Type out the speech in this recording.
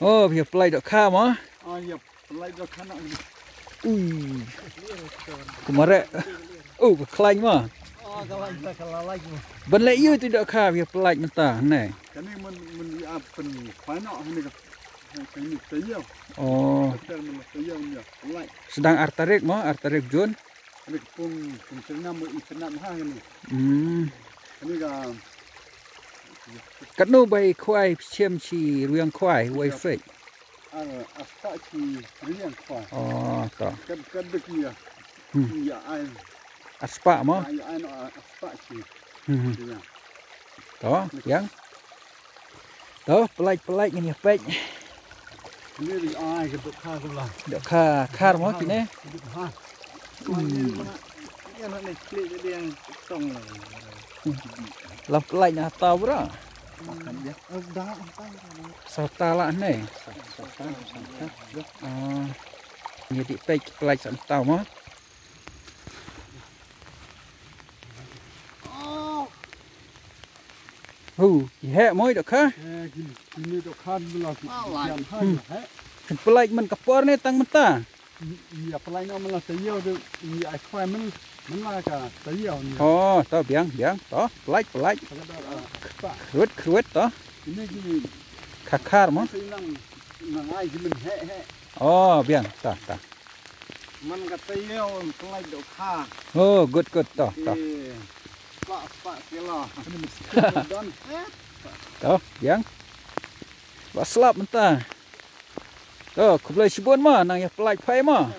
Oh, biar pelai dok kah mah. Oh iya, pelai dok kanak. Kemarin. Oh, berkelain mah. Oh, kalau lagi. Benlek you tu dok kah biar pelai mentah, nah. Kami apa ni? Panak ni ke? Kami tayau. Oh. Kita tayau ni, pelai. Sedang artarik mah, artarik Jun. Kami pun ternam ikan hang ni. Kami kan. Cắt nô bay khoai chiêm chi riêng khoai quay phết. Aspak chi riang khoai. Tỏ. Kan begitu ya. Ya ai. Aspa mah. Ai no aspak chi. Tỏ, yang. Tỏ, pelai ini pek. Ini di ai ke dok kah sebelah. Dok kah mah kini. Ha. Ini nak nak klik dia yang tong lah. Lah pelai nak tahu berah. Makan dia. Dah. Sata lah ni. Jadi pek pelai santau mah. Heh, moi dok kah? Ini dok kah sebelah. Pelai men kapur ni tang mentah. Iya, pelai nak malah tayau tu. Iya, kuai mana kah tayau ni. Oh, tao biang, tao pelai. Kruet tao. Ini gini. Kakar mah. Nang ai gini he. Oh, biang, tao. Man kata tayau pelai dok kah. Oh, good tao. Pak kela. Tao, biang. Ba slap mentah. Tao, ku boleh sibun mah nang ya pelai pai mah.